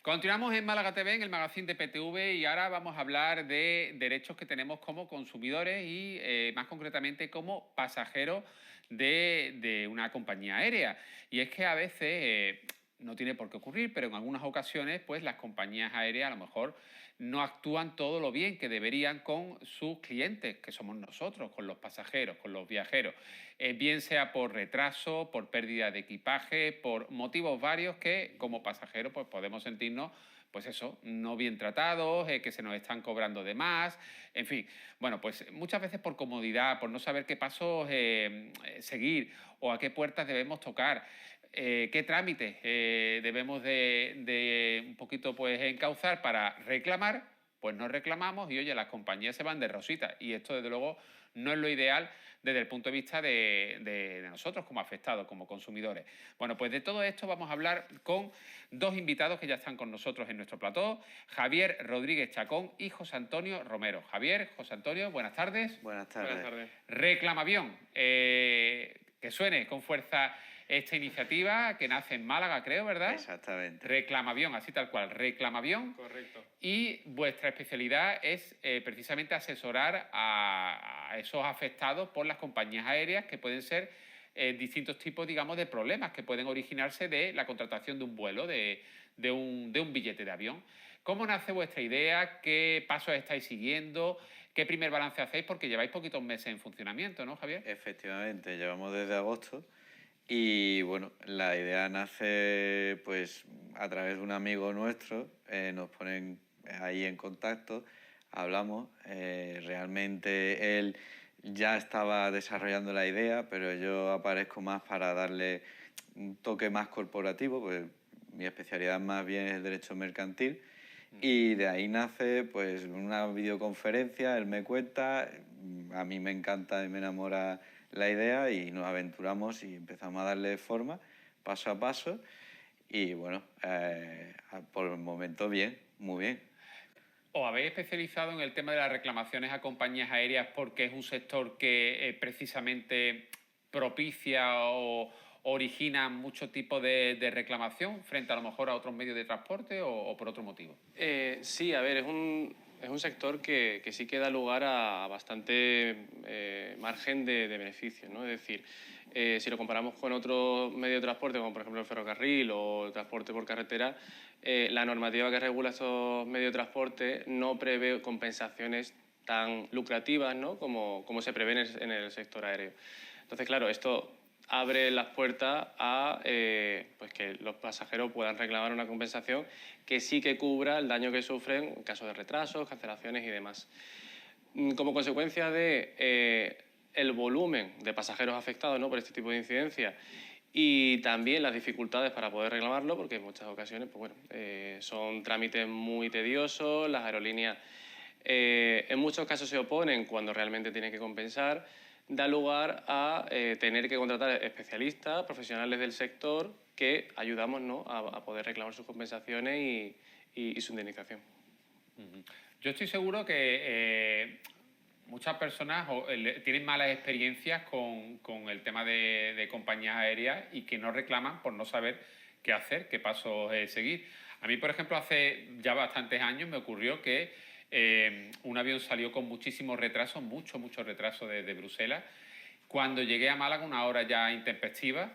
Continuamos en Málaga TV, en el magazine de PTV, y ahora vamos a hablar de derechos que tenemos como consumidores y más concretamente como pasajeros de una compañía aérea. Y es que a veces, no tiene por qué ocurrir, pero en algunas ocasiones pues las compañías aéreas a lo mejor no actúan todo lo bien que deberían con sus clientes, que somos nosotros, con los pasajeros, con los viajeros. Bien sea por retraso, por pérdida de equipaje, por motivos varios que como pasajeros pues podemos sentirnos pues eso, no bien tratados, que se nos están cobrando de más, en fin. Bueno, pues muchas veces por comodidad, por no saber qué pasos seguir o a qué puertas debemos tocar, qué trámites debemos de un poquito pues encauzar para reclamar, pues no reclamamos y oye, las compañías se van de rosita y esto desde luego no es lo ideal desde el punto de vista de nosotros como afectados, como consumidores. Bueno, pues de todo esto vamos a hablar con dos invitados que ya están con nosotros en nuestro plató, Javier Rodríguez Chacón y José Antonio Romero. Javier, José Antonio, buenas tardes. Buenas tardes. Buenas tardes. Reclamavión, que suene con fuerza esta iniciativa que nace en Málaga, creo, ¿verdad? Exactamente. Reclamavión, así tal cual, Reclamavión. Correcto. Y vuestra especialidad es precisamente asesorar a esos afectados por las compañías aéreas que pueden ser distintos tipos, digamos, de problemas que pueden originarse de la contratación de un vuelo, de un billete de avión. ¿Cómo nace vuestra idea? ¿Qué pasos estáis siguiendo? ¿Qué primer balance hacéis? Porque lleváis poquitos meses en funcionamiento, ¿no, Javier? Efectivamente, llevamos desde agosto y bueno, la idea nace pues a través de un amigo nuestro, nos ponen ahí en contacto, hablamos, realmente él ya estaba desarrollando la idea, pero yo aparezco más para darle un toque más corporativo, pues mi especialidad más bien es el derecho mercantil. Y de ahí nace pues una videoconferencia, él me cuenta, a mí me encanta y me enamora la idea y nos aventuramos y empezamos a darle forma paso a paso y bueno, por el momento bien, muy bien. ¿Os habéis especializado en el tema de las reclamaciones a compañías aéreas porque es un sector que precisamente propicia o origina mucho tipo de reclamación frente a lo mejor a otros medios de transporte o por otro motivo? Sí, a ver, es un sector que sí que da lugar a bastante margen de beneficios, ¿no? Es decir, si lo comparamos con otros medios de transporte, como por ejemplo el ferrocarril o el transporte por carretera, la normativa que regula estos medios de transporte no prevé compensaciones tan lucrativas, ¿no? como se prevé en el sector aéreo. Entonces, claro, esto abre las puertas a pues que los pasajeros puedan reclamar una compensación que sí que cubra el daño que sufren en caso de retrasos, cancelaciones y demás. Como consecuencia de el volumen de pasajeros afectados, ¿no?, por este tipo de incidencias y también las dificultades para poder reclamarlo, porque en muchas ocasiones pues bueno, son trámites muy tediosos, las aerolíneas en muchos casos se oponen cuando realmente tienen que compensar, da lugar a tener que contratar especialistas, profesionales del sector que ayudamos, ¿no?, a poder reclamar sus compensaciones y su indemnización. Yo estoy seguro que muchas personas tienen malas experiencias con el tema de compañías aéreas y que no reclaman por no saber qué hacer, qué pasos seguir. A mí, por ejemplo, hace ya bastantes años me ocurrió que un avión salió con muchísimos retrasos, mucho retraso de Bruselas. Cuando llegué a Málaga, una hora ya intempestiva,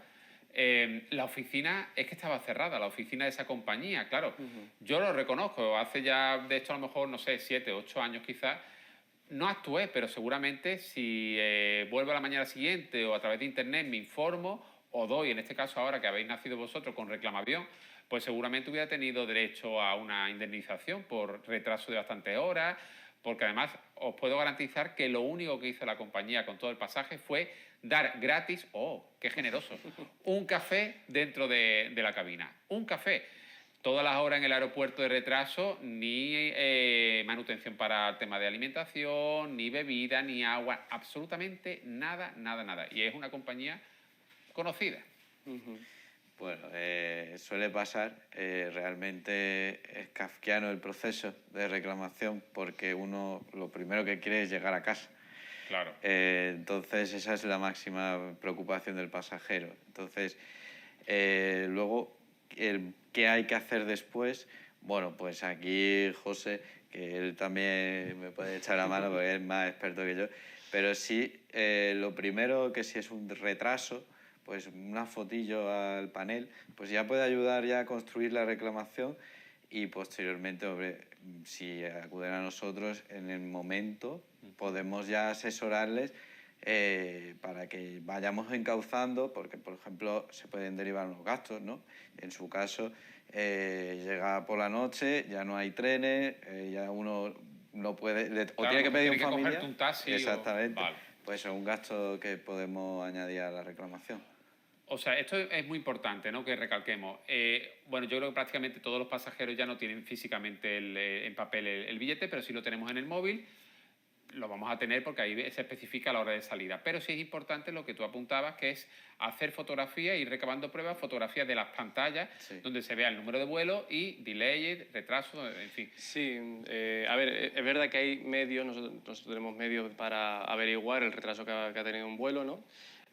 la oficina es que estaba cerrada, la oficina de esa compañía, claro. Yo lo reconozco, hace ya, de hecho, a lo mejor, no sé, 7, 8 años quizás, no actué, pero seguramente si vuelvo a la mañana siguiente o a través de internet me informo o doy, en este caso ahora que habéis nacido vosotros con Reclamavión, pues seguramente hubiera tenido derecho a una indemnización por retraso de bastantes horas, porque además os puedo garantizar que lo único que hizo la compañía con todo el pasaje fue dar gratis, ¡oh, qué generoso!, un café dentro de la cabina. Un café. Todas las horas en el aeropuerto de retraso, ni manutención para el tema de alimentación, ni bebida, ni agua, absolutamente nada. Y es una compañía conocida. Bueno, suele pasar, realmente es kafkiano el proceso de reclamación porque uno lo primero que quiere es llegar a casa. Claro. Entonces esa es la máxima preocupación del pasajero. Entonces, luego, ¿qué hay que hacer después? Bueno, pues aquí José, que él también me puede echar la mano porque es más experto que yo, pero sí, lo primero que si es un retraso, pues una fotillo al panel, pues ya puede ayudar ya a construir la reclamación y posteriormente, hombre, si acuden a nosotros en el momento, podemos ya asesorarles para que vayamos encauzando, porque por ejemplo se pueden derivar unos gastos, ¿no? En su caso, llega por la noche, ya no hay trenes, ya uno no puede, o tiene que pedir un familiar. Cogerte un taxi. Exactamente. Vale. Pues es un gasto que podemos añadir a la reclamación. O sea, esto es muy importante, ¿no?, que recalquemos. Bueno, yo creo que prácticamente todos los pasajeros ya no tienen físicamente en papel el billete, pero sí lo tenemos en el móvil. Lo vamos a tener porque ahí se especifica la hora de salida. Pero sí es importante lo que tú apuntabas, que es hacer fotografías, ir recabando pruebas, fotografías de las pantallas, Sí. donde se vea el número de vuelo y delay, retraso, en fin. Sí, a ver, es verdad que hay medios, nosotros tenemos medios para averiguar el retraso que ha tenido un vuelo, ¿no?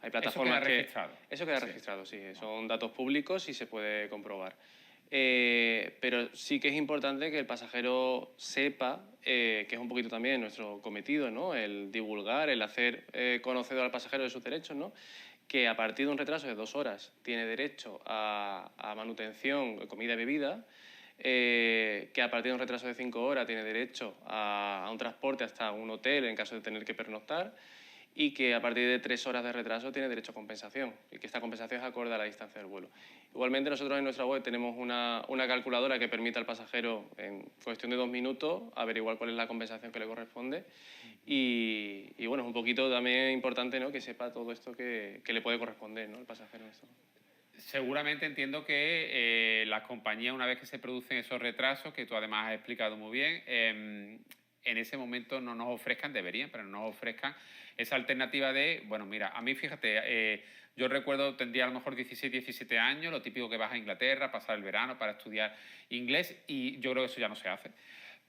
Hay plataformas Eso queda registrado. Eso queda registrado, sí. Son datos públicos y se puede comprobar. Pero sí que es importante que el pasajero sepa, que es un poquito también nuestro cometido, ¿no? El divulgar, el hacer conocedor al pasajero de sus derechos, ¿no? Que a partir de un retraso de 2 horas tiene derecho a manutención, comida y bebida, que a partir de un retraso de 5 horas tiene derecho a un transporte hasta un hotel en caso de tener que pernoctar, y que a partir de 3 horas de retraso tiene derecho a compensación, y que esta compensación es acorde a la distancia del vuelo. Igualmente nosotros en nuestra web tenemos una calculadora que permite al pasajero en cuestión de 2 minutos averiguar cuál es la compensación que le corresponde, y bueno, es un poquito también importante, ¿no?, que sepa todo esto que le puede corresponder, ¿no?, al pasajero. Seguramente entiendo que las compañías, una vez que se producen esos retrasos, que tú además has explicado muy bien, en ese momento no nos ofrezcan, deberían, pero no nos ofrezcan esa alternativa de, bueno, mira, a mí fíjate, yo recuerdo, tendría a lo mejor 16, 17 años, lo típico que vas a Inglaterra, pasar el verano para estudiar inglés, y yo creo que eso ya no se hace.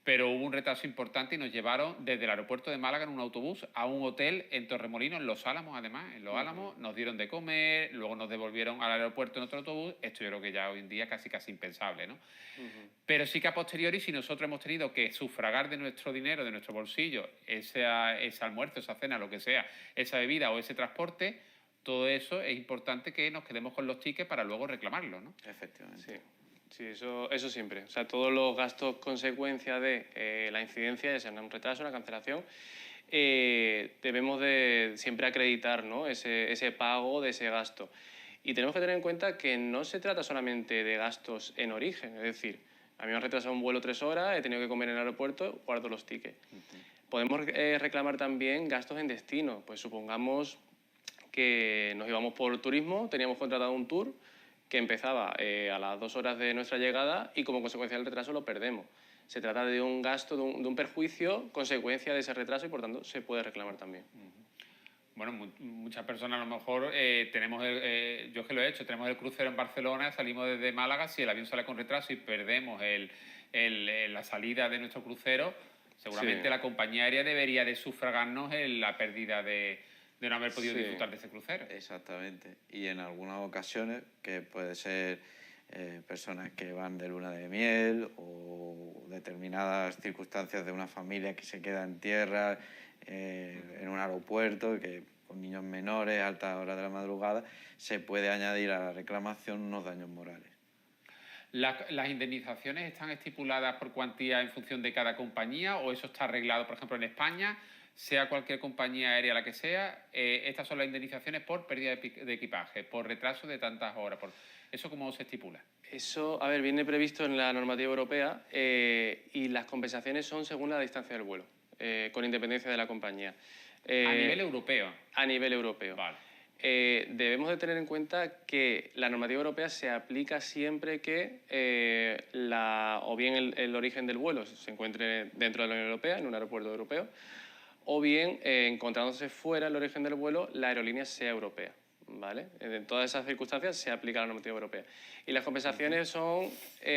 Pero hubo un retraso importante y nos llevaron desde el aeropuerto de Málaga en un autobús a un hotel en Torremolinos, en Los Álamos además, en Los Álamos, nos dieron de comer, luego nos devolvieron al aeropuerto en otro autobús. Esto yo creo que ya hoy en día casi impensable, ¿no? Pero sí que a posteriori, si nosotros hemos tenido que sufragar de nuestro dinero, de nuestro bolsillo, ese almuerzo, esa cena, lo que sea, esa bebida o ese transporte, todo eso es importante que nos quedemos con los tickets para luego reclamarlo, ¿no? Efectivamente. Sí. Sí, eso siempre. O sea, todos los gastos consecuencia de la incidencia, ya sea un retraso, una cancelación, debemos de siempre acreditar, ¿no?, ese pago de ese gasto. Y tenemos que tener en cuenta que no se trata solamente de gastos en origen, es decir, a mí me han retrasado un vuelo 3 horas, he tenido que comer en el aeropuerto, guardo los tickets. Podemos reclamar también gastos en destino. Pues supongamos que nos íbamos por turismo, teníamos contratado un tour que empezaba a las 2 horas de nuestra llegada y como consecuencia del retraso lo perdemos. Se trata de un gasto, de un perjuicio, consecuencia de ese retraso, y por tanto se puede reclamar también. Bueno, muchas personas a lo mejor tenemos, yo que lo he hecho, tenemos el crucero en Barcelona, salimos desde Málaga, si el avión sale con retraso y perdemos la salida de nuestro crucero, seguramente Sí. la compañía aérea debería de sufragarnos la pérdida de no haber podido Sí. disfrutar de ese crucero. Exactamente. Y en algunas ocasiones, que puede ser personas que van de luna de miel o determinadas circunstancias de una familia que se queda en tierra, en un aeropuerto, que con niños menores, a altas horas de la madrugada, se puede añadir a la reclamación unos daños morales. ¿Las indemnizaciones están estipuladas por cuantía en función de cada compañía o eso está arreglado, por ejemplo, en España? Sea cualquier compañía aérea la que sea, estas son las indemnizaciones por pérdida de equipaje, por retraso de tantas horas. ¿Eso cómo se estipula? Eso, a ver, viene previsto en la normativa europea y las compensaciones son según la distancia del vuelo, con independencia de la compañía. A nivel europeo. A nivel europeo. Vale. Debemos de tener en cuenta que la normativa europea se aplica siempre que o bien el origen del vuelo se encuentre dentro de la Unión Europea, en un aeropuerto europeo, o bien, encontrándose fuera el origen del vuelo, la aerolínea sea europea, ¿vale? En todas esas circunstancias se aplica la normativa europea. Y las compensaciones son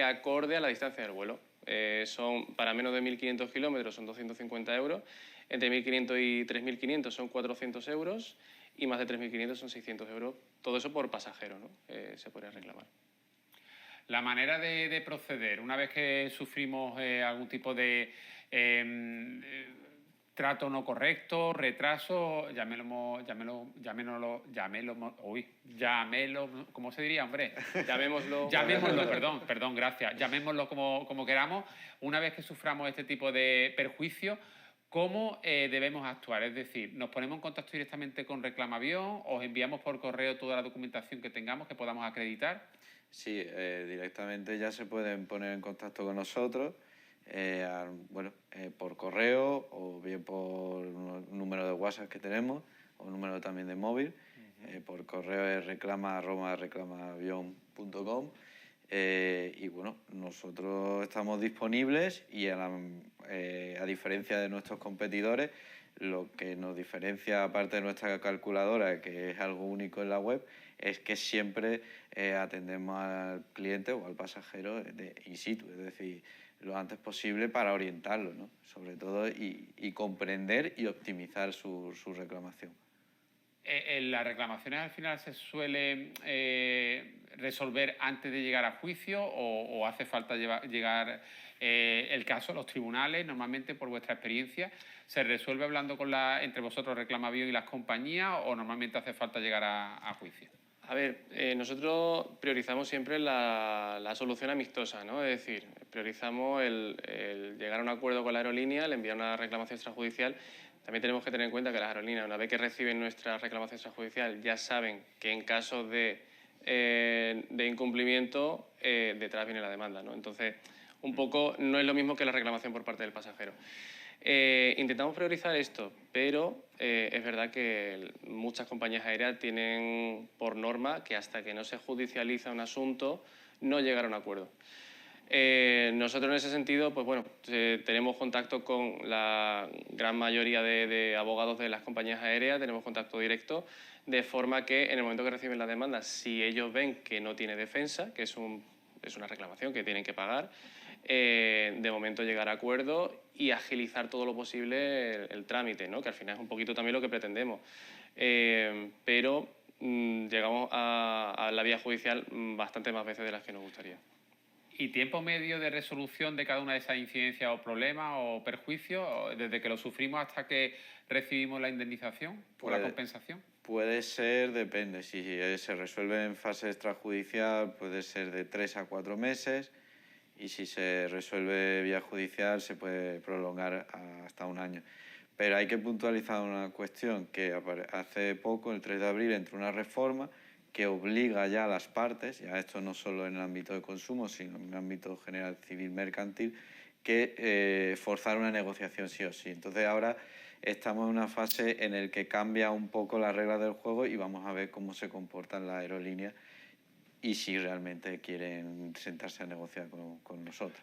acorde a la distancia del vuelo. Son para menos de 1.500 kilómetros son 250 euros, entre 1.500 y 3.500 son 400 euros y más de 3.500 son 600 euros. Todo eso por pasajero, ¿no? Se podría reclamar. La manera de proceder, una vez que sufrimos algún tipo de trato no correcto, retraso, ¿cómo se diría, hombre? Llamémoslo, perdón, gracias. Llamémoslo como queramos. Una vez que suframos este tipo de perjuicio, ¿cómo debemos actuar? Es decir, ¿nos ponemos en contacto directamente con Reclamavión? ¿Os enviamos por correo toda la documentación que tengamos, que podamos acreditar? Sí, directamente ya se pueden poner en contacto con nosotros, por correo o bien por un número de WhatsApp que tenemos o un número también de móvil. Por correo es reclama@reclamavion.com. Y bueno, nosotros estamos disponibles y a diferencia de nuestros competidores, lo que nos diferencia, aparte de nuestra calculadora, que es algo único en la web, es que siempre atendemos al cliente o al pasajero in situ, es decir, lo antes posible para orientarlo, ¿no? Sobre todo, y comprender y optimizar su reclamación. ¿Las reclamaciones al final se suelen resolver antes de llegar a juicio o hace falta llegar el caso a los tribunales? Normalmente, por vuestra experiencia, ¿se resuelve hablando entre vosotros, Reclamavión y las compañías, o normalmente hace falta llegar a juicio? A ver, nosotros priorizamos siempre la solución amistosa, ¿no? Es decir, priorizamos el llegar a un acuerdo con la aerolínea, el enviar una reclamación extrajudicial. También tenemos que tener en cuenta que las aerolíneas, una vez que reciben nuestra reclamación extrajudicial, ya saben que en caso de incumplimiento, detrás viene la demanda, ¿no? Entonces, un poco no es lo mismo que la reclamación por parte del pasajero. Intentamos priorizar esto, pero es verdad que muchas compañías aéreas tienen por norma que hasta que no se judicializa un asunto, no llegar a un acuerdo. Nosotros en ese sentido, pues bueno, tenemos contacto con la gran mayoría de abogados de las compañías aéreas, tenemos contacto directo, de forma que en el momento que reciben la demanda, si ellos ven que no tiene defensa, que es una reclamación que tienen que pagar, de momento llegar a acuerdo y agilizar todo lo posible el trámite, ¿no? Que al final es un poquito también lo que pretendemos. Pero llegamos a la vía judicial bastante más veces de las que nos gustaría. ¿Y tiempo medio de resolución de cada una de esas incidencias o problemas o perjuicios, desde que lo sufrimos hasta que recibimos la indemnización o la compensación? Puede ser, depende. Si se resuelve en fase extrajudicial, puede ser de 3 a 4 meses. Y si se resuelve vía judicial se puede prolongar hasta 1 año. Pero hay que puntualizar una cuestión, que hace poco, el 3 de abril, entró una reforma que obliga ya a las partes, ya esto no solo en el ámbito de consumo, sino en el ámbito general civil mercantil, que forzar una negociación sí o sí. Entonces ahora estamos en una fase en la que cambia un poco las reglas del juego y vamos a ver cómo se comportan las aerolíneas y si realmente quieren sentarse a negociar con nosotros.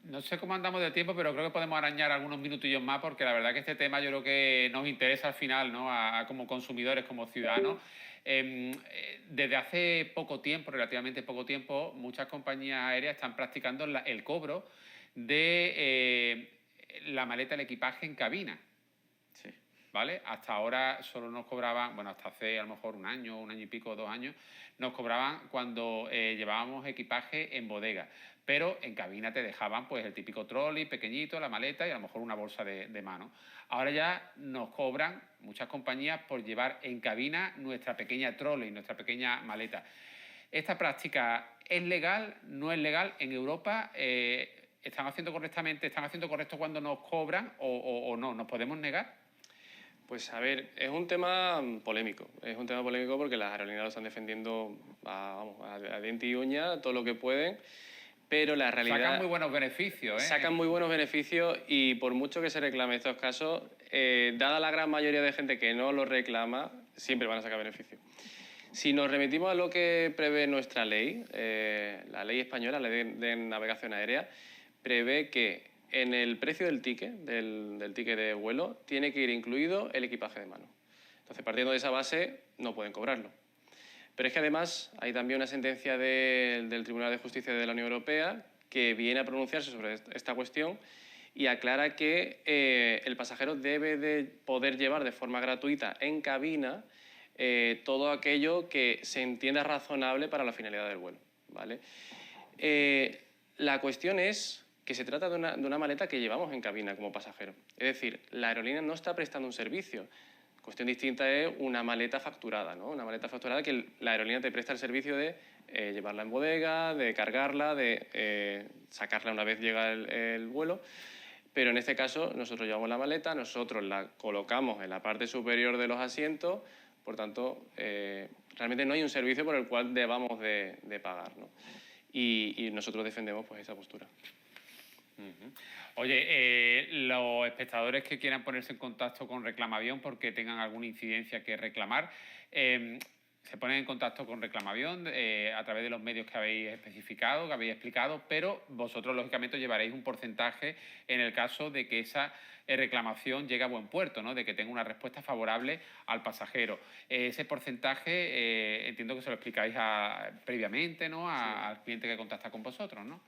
No sé cómo andamos de tiempo, pero creo que podemos arañar algunos minutillos más, porque la verdad que este tema yo creo que nos interesa al final, ¿no? Como consumidores, como ciudadanos. Desde hace poco tiempo, relativamente poco tiempo, muchas compañías aéreas están practicando el cobro de la maleta, el equipaje en cabina. Sí. ¿Vale? Hasta ahora solo nos cobraban, bueno, hasta hace a lo mejor 1 año, 1 año y pico, 2 años, nos cobraban cuando llevábamos equipaje en bodega. Pero en cabina te dejaban pues el típico trolley pequeñito, la maleta y a lo mejor una bolsa de mano. Ahora ya nos cobran muchas compañías por llevar en cabina nuestra pequeña trolley, nuestra pequeña maleta. ¿Esta práctica es legal? ¿No es legal? En Europa ¿están haciendo correctamente, están haciendo correcto cuando nos cobran o no? ¿Nos podemos negar? Pues a ver, es un tema polémico. Es un tema polémico porque las aerolíneas lo están defendiendo a diente y uña todo lo que pueden, pero la realidad... Sacan muy buenos beneficios, ¿eh? Sacan muy buenos beneficios y por mucho que se reclame estos casos, dada la gran mayoría de gente que no lo reclama, siempre van a sacar beneficios. Si nos remitimos a lo que prevé nuestra ley, la ley española, la ley de navegación aérea, prevé que en el precio del ticket de vuelo, tiene que ir incluido el equipaje de mano. Entonces, partiendo de esa base, no pueden cobrarlo. Pero es que además hay también una sentencia del Tribunal de Justicia de la Unión Europea que viene a pronunciarse sobre esta cuestión y aclara que el pasajero debe de poder llevar de forma gratuita en cabina todo aquello que se entienda razonable para la finalidad del vuelo, ¿vale? La cuestión es que se trata de una maleta que llevamos en cabina como pasajero. Es decir, la aerolínea no está prestando un servicio. Cuestión distinta es una maleta facturada, ¿no? Una maleta facturada que la aerolínea te presta el servicio de llevarla en bodega, de cargarla, de sacarla una vez llega el vuelo. Pero en este caso nosotros llevamos la maleta, nosotros la colocamos en la parte superior de los asientos, por tanto, realmente no hay un servicio por el cual debamos de pagar, ¿no? Y nosotros defendemos pues, esa postura. Oye, los espectadores que quieran ponerse en contacto con Reclamavión porque tengan alguna incidencia que reclamar, se ponen en contacto con Reclamavión a través de los medios que habéis especificado, que habéis explicado, pero vosotros, lógicamente, llevaréis un porcentaje en el caso de que esa reclamación llegue a buen puerto, ¿no? De que tenga una respuesta favorable al pasajero. Ese porcentaje entiendo que se lo explicáis previamente, ¿no? Al cliente que contacta con vosotros, ¿no?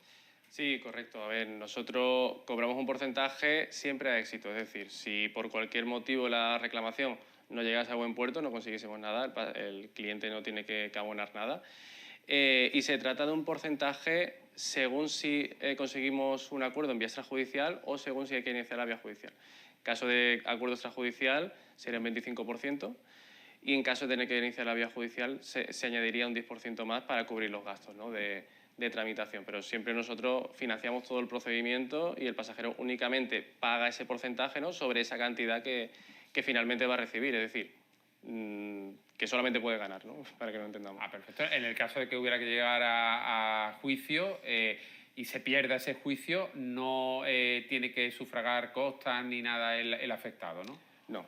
Sí, correcto. A ver, nosotros cobramos un porcentaje siempre a éxito. Es decir, si por cualquier motivo la reclamación no llegase a buen puerto, no consiguiésemos nada, el cliente no tiene que abonar nada. Y se trata de un porcentaje según si conseguimos un acuerdo en vía extrajudicial o según si hay que iniciar la vía judicial. En caso de acuerdo extrajudicial sería un 25%. Y en caso de tener que iniciar la vía judicial se añadiría un 10% más para cubrir los gastos, ¿no? de tramitación, pero siempre nosotros financiamos todo el procedimiento y el pasajero únicamente paga ese porcentaje, ¿no? Sobre esa cantidad que finalmente va a recibir, es decir, que solamente puede ganar, ¿no? Para que lo entendamos. Perfecto. En el caso de que hubiera que llegar a juicio y se pierda ese juicio, no tiene que sufragar costas ni nada el afectado, ¿no? No.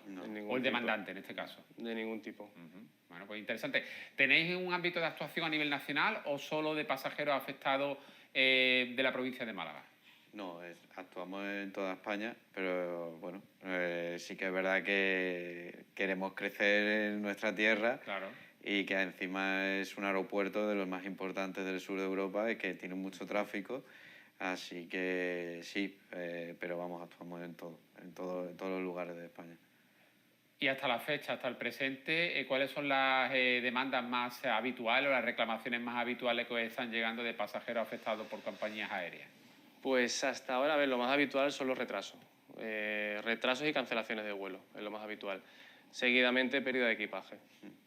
O el demandante, en este caso. De ningún tipo. Bueno, pues interesante. ¿Tenéis un ámbito de actuación a nivel nacional o solo de pasajeros afectados de la provincia de Málaga? No, actuamos en toda España, pero bueno, sí que es verdad que queremos crecer en nuestra tierra. Claro. Y que encima es un aeropuerto de los más importantes del sur de Europa y que tiene mucho tráfico. Así que sí, pero vamos, actuamos en todos los lugares de España. Y hasta la fecha, hasta el presente, ¿cuáles son las demandas más habituales o las reclamaciones más habituales que os están llegando de pasajeros afectados por compañías aéreas? Pues hasta ahora, a ver, lo más habitual son los retrasos. Retrasos y cancelaciones de vuelo, es lo más habitual. Seguidamente, pérdida de equipaje.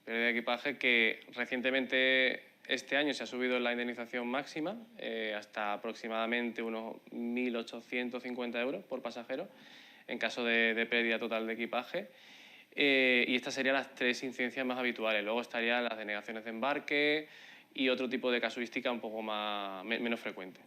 Pérdida de equipaje que recientemente este año se ha subido la indemnización máxima hasta aproximadamente unos 1.850 euros por pasajero en caso de pérdida total de equipaje. Y estas serían las tres incidencias más habituales. Luego estarían las denegaciones de embarque y otro tipo de casuística un poco menos frecuente.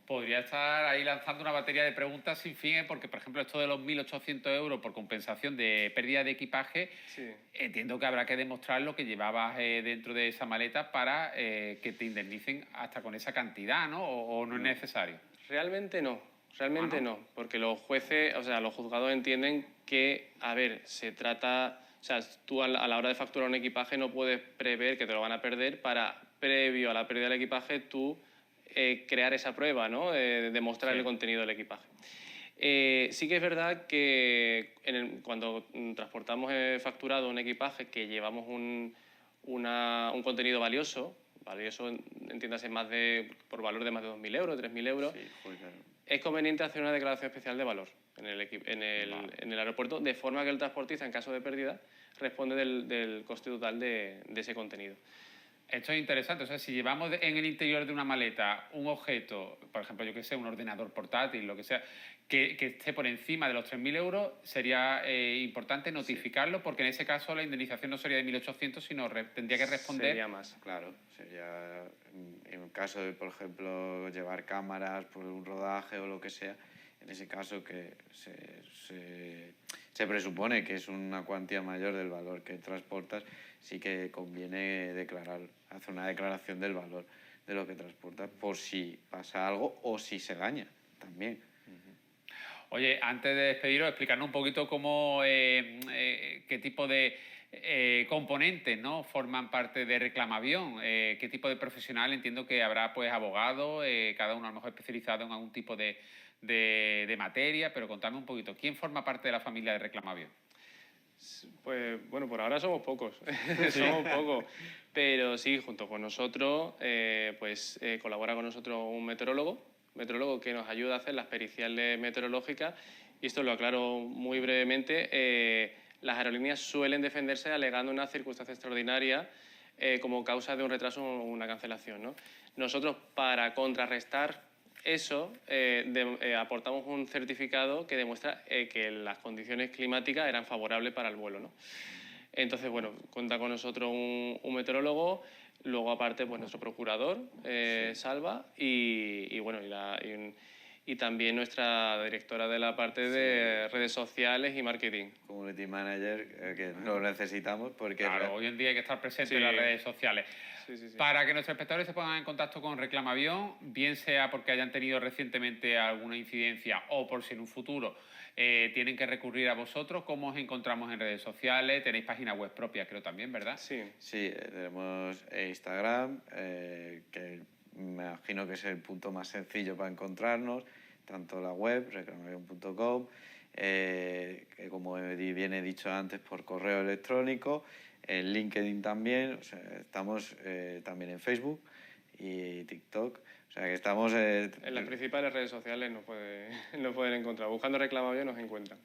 Podría estar ahí lanzando una batería de preguntas sin fin, porque, por ejemplo, esto de los 1.800 euros por compensación de pérdida de equipaje, sí. Entiendo que habrá que demostrar lo que llevabas dentro de esa maleta para que te indemnicen hasta con esa cantidad, ¿no? ¿O no es necesario? Realmente no. Realmente no, porque los jueces, o sea, los juzgados entienden que, a ver, se trata... O sea, tú a la hora de facturar un equipaje no puedes prever que te lo van a perder para, previo a la pérdida del equipaje, tú crear esa prueba, ¿no? Demostrar el contenido del equipaje. Sí que es verdad que cuando transportamos facturado un equipaje que llevamos un contenido valioso, entiéndase por valor de más de 2.000 euros, 3.000 euros, sí, claro. Es conveniente hacer una declaración especial de valor en el aeropuerto, de forma que el transportista, en caso de pérdida, responde del coste total de ese contenido. Esto es interesante. O sea, si llevamos en el interior de una maleta un objeto, por ejemplo, yo que sé, un ordenador portátil, lo que sea, que esté por encima de los 3.000 euros, sería importante notificarlo, porque en ese caso la indemnización no sería de 1.800, sino tendría que responder... Sería más. Claro, sería en caso de, por ejemplo, llevar cámaras por un rodaje o lo que sea, en ese caso que se presupone que es una cuantía mayor del valor que transportas, sí que conviene hacer una declaración del valor de lo que transportas por si pasa algo o si se daña también. Oye, antes de despediros, explicarnos un poquito qué tipo de componentes, ¿no?, forman parte de Reclamavión, qué tipo de profesional. Entiendo que habrá pues abogados, cada uno a lo mejor especializado en algún tipo de materia, pero contadme un poquito, ¿quién forma parte de la familia de Reclamavión? Pues bueno, por ahora somos pocos, somos pocos. Pero sí, junto con nosotros, colabora con nosotros un meteorólogo que nos ayuda a hacer las periciales meteorológicas. Y esto lo aclaro muy brevemente. Las aerolíneas suelen defenderse alegando una circunstancia extraordinaria como causa de un retraso o una cancelación, ¿no? Nosotros, para contrarrestar eso, aportamos un certificado que demuestra que las condiciones climáticas eran favorables para el vuelo, ¿no? Entonces, bueno, cuenta con nosotros un meteorólogo, luego aparte pues nuestro procurador, Salva, y también nuestra directora de la parte de redes sociales y marketing. Community manager, que lo necesitamos porque... Claro, hoy en día hay que estar presente Sí. en las redes sociales. Sí, sí, sí. Para que nuestros espectadores se pongan en contacto con Reclamavión, bien sea porque hayan tenido recientemente alguna incidencia o por si en un futuro tienen que recurrir a vosotros, ¿cómo os encontramos en redes sociales? Tenéis página web propia, creo también, ¿verdad? Sí. Sí, tenemos Instagram, que me imagino que es el punto más sencillo para encontrarnos, tanto la web, reclamavion.com, que como bien he dicho antes, por correo electrónico, en LinkedIn también, o sea, estamos también en Facebook y TikTok, o sea que estamos... En las principales redes sociales nos pueden encontrar. Buscando Reclamavión nos encuentran.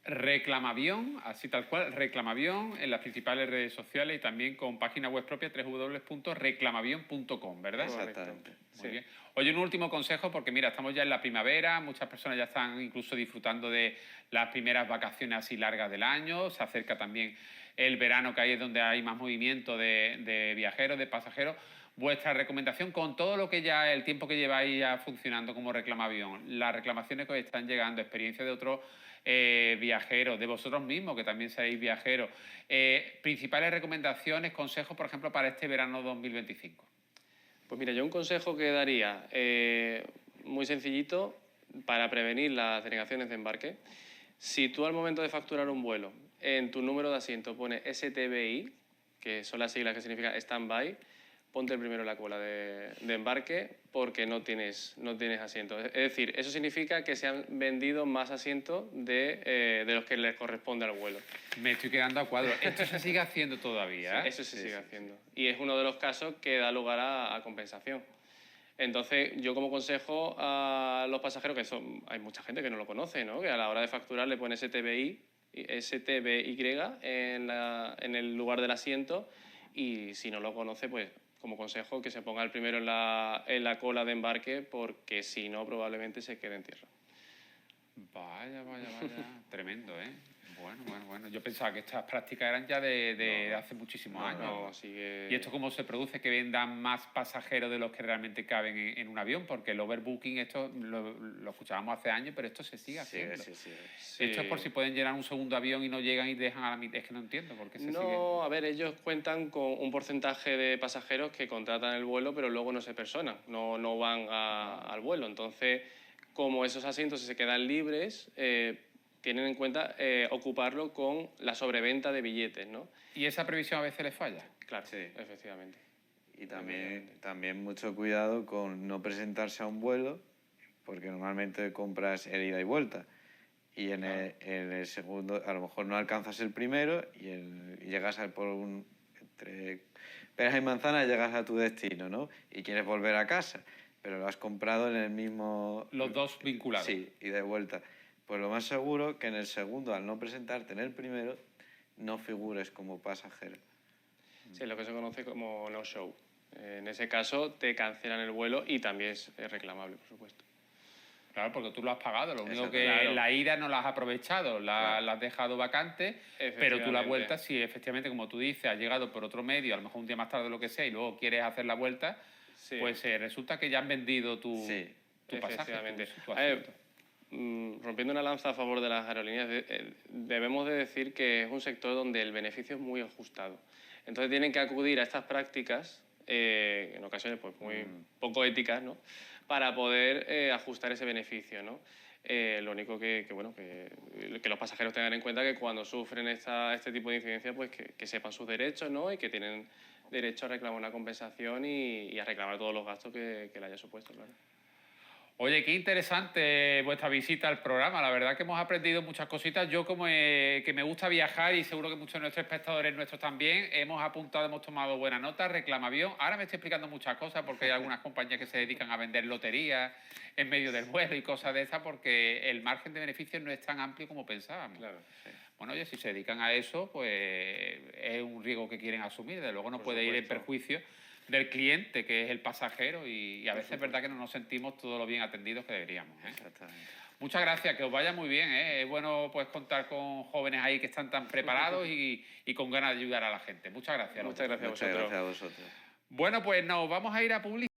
Reclamavión, así tal cual, Reclamavión en las principales redes sociales y también con página web propia www.reclamavion.com, ¿verdad? Exactamente. Muy bien. Oye, un último consejo, porque mira, estamos ya en la primavera, muchas personas ya están incluso disfrutando de las primeras vacaciones así largas del año, se acerca también el verano, que ahí es donde hay más movimiento de viajeros, de pasajeros. Vuestra recomendación con todo lo que ya, el tiempo que lleváis ya funcionando como Reclamavión, las reclamaciones que os están llegando, experiencia de otros viajeros, de vosotros mismos, que también seáis viajeros, principales recomendaciones, consejos, por ejemplo, para este verano 2025. Pues mira, yo un consejo que daría, muy sencillito, para prevenir las denegaciones de embarque. Si tú al momento de facturar un vuelo, en tu número de asiento pone STBI, que son las siglas que significa stand-by, ponte primero en la cola de embarque porque no tienes asiento. Es decir, eso significa que se han vendido más asientos de los que les corresponde al vuelo. Me estoy quedando a cuadro. Esto se sigue haciendo todavía, Sí, ¿eh? eso se sigue haciendo. Y es uno de los casos que da lugar a compensación. Entonces, yo como consejo a los pasajeros, hay mucha gente que no lo conoce, ¿no? Que a la hora de facturar le pone STBI en el lugar del asiento, y si no lo conoce, pues como consejo que se ponga el primero en la cola de embarque, porque si no probablemente se quede en tierra. Vaya. Tremendo, ¿eh? Bueno. Yo pensaba que estas prácticas eran ya de hace muchísimos años. No, sigue... ¿Y esto cómo se produce? Que vendan más pasajeros de los que realmente caben en un avión, porque el overbooking, esto lo escuchábamos hace años, pero esto se sigue haciendo. Sí. Esto es por si pueden llenar un segundo avión y no llegan y dejan a la mitad. Es que no entiendo por qué se sigue. No, a ver, ellos cuentan con un porcentaje de pasajeros que contratan el vuelo, pero luego no se personan, no van al vuelo. Entonces, como esos asientos se quedan libres, tienen en cuenta ocuparlo con la sobreventa de billetes, ¿no? ¿Y esa previsión a veces les falla? Claro, Sí. efectivamente. Y también mucho cuidado con no presentarse a un vuelo, porque normalmente compras el ida y vuelta. Y en el segundo, a lo mejor no alcanzas el primero y llegas entre peras y manzanas, llegas a tu destino, ¿no? Y quieres volver a casa, pero lo has comprado en el mismo... Los dos vinculados. Sí, y de vuelta. Pues lo más seguro que en el segundo, al no presentarte en el primero, no figures como pasajero. Sí, es lo que se conoce como no-show. En ese caso te cancelan el vuelo y también es reclamable, por supuesto. Claro, porque tú lo has pagado, lo único Exacto, que claro. la ida no la has aprovechado, la has dejado vacante, pero tú la Efectivamente. vuelta, si efectivamente, como tú dices, has llegado por otro medio, a lo mejor un día más tarde o lo que sea, y luego quieres hacer la vuelta, Sí. pues resulta que ya han vendido tu pasaje, Efectivamente. tu A ver, asiento. rompiendo una lanza a favor de las aerolíneas, debemos de decir que es un sector donde el beneficio es muy ajustado. Entonces tienen que acudir a estas prácticas, en ocasiones pues muy poco éticas, ¿no? Para poder ajustar ese beneficio, ¿no? Lo único que los pasajeros tengan en cuenta que cuando sufren este tipo de incidencias, pues que sepan sus derechos, ¿no? Y que tienen derecho a reclamar una compensación y a reclamar todos los gastos que le haya supuesto, claro. Oye, qué interesante vuestra visita al programa. La verdad que hemos aprendido muchas cositas. Yo como que me gusta viajar y seguro que muchos de nuestros espectadores nuestros también, hemos apuntado, hemos tomado buena nota, reclamavión. Ahora me estoy explicando muchas cosas porque hay algunas compañías que se dedican a vender loterías en medio del vuelo y cosas de esas porque el margen de beneficios no es tan amplio como pensábamos. Claro. Bueno, oye, si se dedican a eso, pues es un riesgo que quieren asumir. De luego no Por puede ir en supuesto. perjuicio del cliente, que es el pasajero, y a veces es verdad que no nos sentimos todo lo bien atendidos que deberíamos. Exactamente. Muchas gracias, que os vaya muy bien. Es bueno pues contar con jóvenes ahí que están tan preparados y con ganas de ayudar a la gente. Muchas gracias. Muchas gracias a Muchas vosotros. gracias a vosotros. Bueno, pues nos vamos a ir a publicidad.